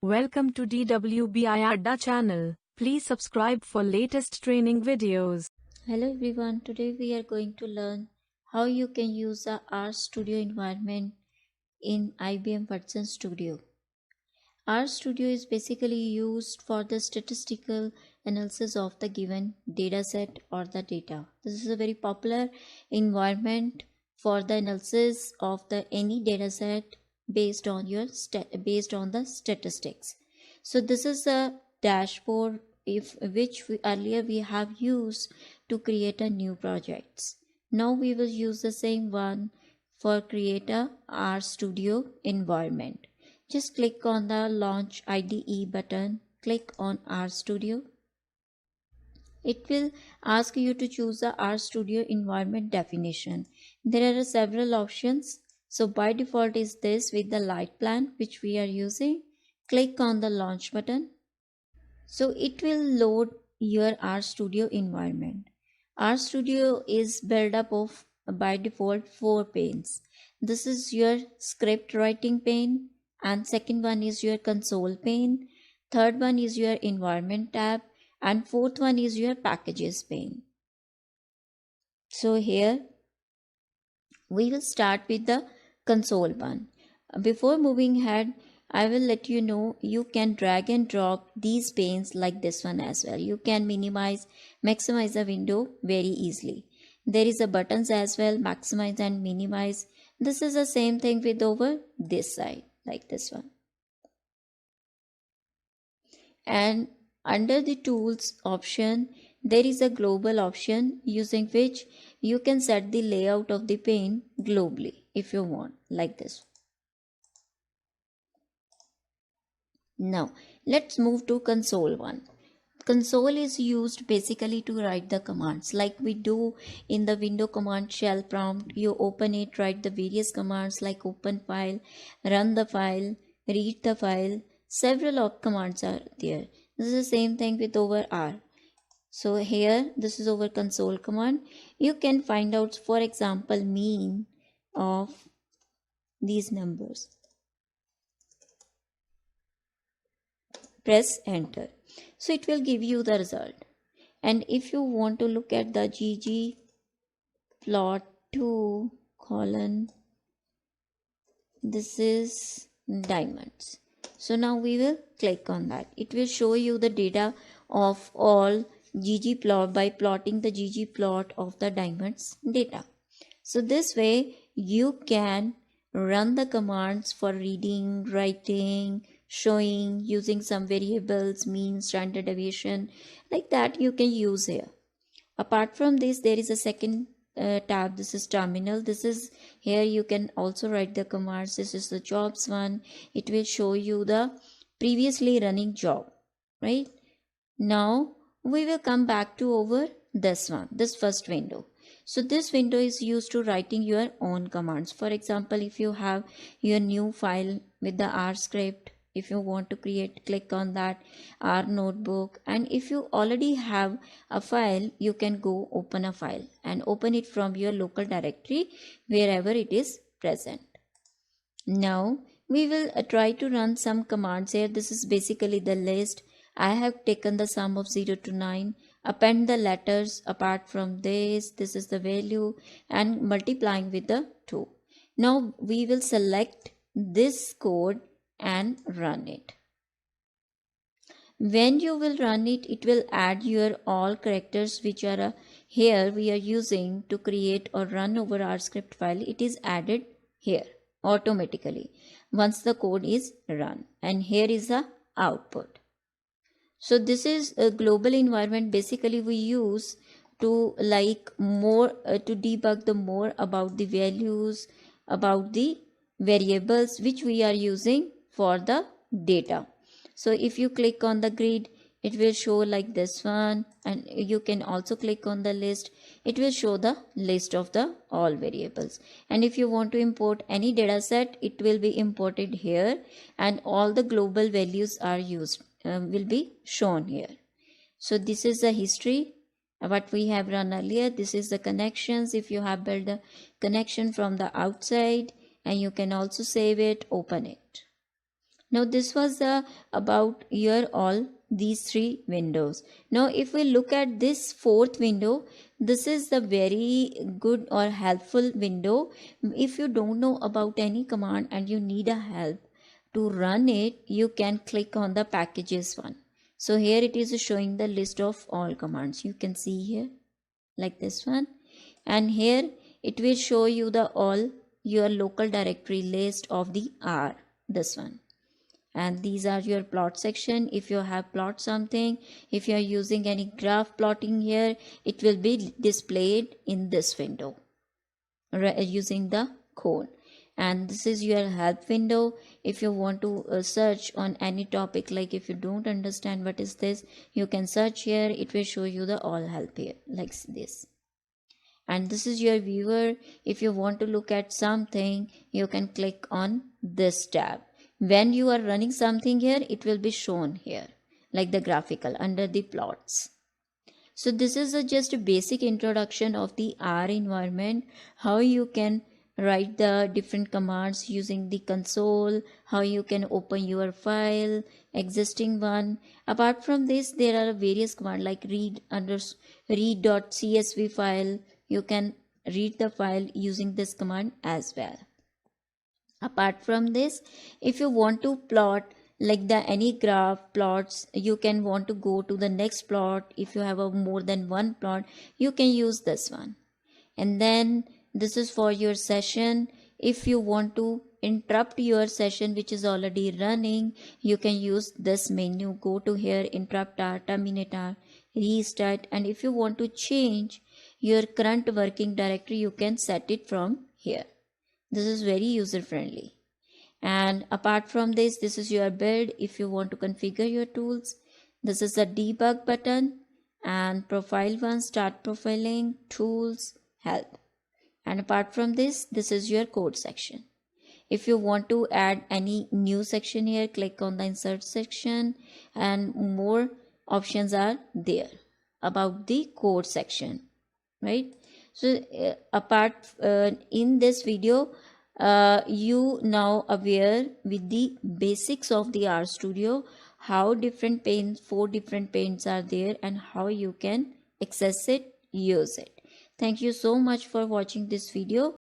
Welcome to DWBI Adda channel. Please subscribe for latest training videos. Hello everyone, today we are going to learn how you can use the RStudio environment in IBM Watson Studio. RStudio is basically used for the statistical analysis of the given dataset or the data. This is a very popular environment for the analysis of the any dataset based on the statistics. So this is a dashboard which earlier we have used to create a new projects. Now we will use the same one for create a RStudio environment. Just click on the Launch IDE button, click on RStudio. It will ask you to choose the RStudio environment definition. There are several options. So by default is this with the light plan which we are using. Click on the Launch button. So it will load your RStudio environment. RStudio is built up of by default 4 panes. This is your script writing pane, and second one is your console pane, third one is your environment tab, and fourth one is your packages pane. So here we will start with the console one. Before moving ahead, I will let you know you can drag and drop these panes like this one as well. You can maximize the window very easily. There is a buttons as well, maximize and minimize. This is the same thing with over this side like this one. And under the tools option, there is a global option using which you can set the layout of the pane globally if you want like this. Now let's move to console one. Console is used basically to write the commands like we do in the window command shell prompt. You open it, write the various commands like open file, run the file, read the file. Several commands are there. This is the same thing with over R. So here this is over console command. You can find out, for example, mean of these numbers. Press enter. So it will give you the result. And if you want to look at the ggplot2 colon, this is diamonds. So now we will click on that. It will show you the data of all ggplot by plotting the ggplot of the diamonds data. So this way you can run the commands for reading, writing, showing, using some variables, mean, standard deviation, like that you can use here. Apart from this, there is a second tab. This is terminal. This is here you can also write the commands. This is the jobs one. It will show you the previously running job, right? Now we will come back to over this one, this first window. So this window is used to writing your own commands. For example, if you have your new file with the R script, if you want to create, click on that R notebook. And if you already have a file, you can go open a file and open it from your local directory wherever it is present. Now we will try to run some commands here. This is basically the list. I have taken the sum of 0 to 9. Append the letters. Apart from this is the value and multiplying with the 2. Now we will select this code and run it. When you will run it, it will add your all characters which are here we are using to create or run over our script file. It is added here automatically once the code is run, and here is the output. So this is a global environment. Basically we use to like more to debug the more about the values, about the variables which we are using for the data. So if you click on the grid, it will show like this one, and you can also click on the list. It will show the list of the all variables. And if you want to import any data set, it will be imported here, and all the global values are used will be shown here. So this is the history what we have run earlier. This is the connections. If you have built a connection from the outside, and you can also save it, open it. Now this was about your all these three windows. Now if we look at this fourth window, this is the very good or helpful window. If you don't know about any command and you need a help to run it, you can click on the packages one. So here it is showing the list of all commands. You can see here like this one, and here it will show you the all your local directory list of the R, this one. And these are your plot section. If you have plot something, if you are using any graph plotting here, it will be displayed in this window using the code. And this is your help window. If you want to search on any topic, like if you don't understand what is this, you can search here. It will show you the all help here like this. And this is your viewer. If you want to look at something, you can click on this tab. When you are running something here, it will be shown here like the graphical under the plots. So this is just a basic introduction of the R environment, how you can write the different commands using the console, how you can open your file, existing one. Apart from this, there are various commands like read.csv file. You can read the file using this command as well. Apart from this, if you want to plot like the any graph plots, you can want to go to the next plot. If you have a more than one plot, you can use this one. And then this is for your session. If you want to interrupt your session which is already running, you can use this menu. Go to here, interrupt R, terminate R, restart. And if you want to change your current working directory, you can set it from here. This is very user friendly. And apart from this is your build. If you want to configure your tools, this is the debug button, and profile one, start profiling, tools, help. And apart from this is your code section. If you want to add any new section here, click on the insert section, and more options are there about the code section, right? So in this video, you now aware with the basics of the RStudio, how different panes, 4 different panes are there, and how you can access it, use it. Thank you so much for watching this video.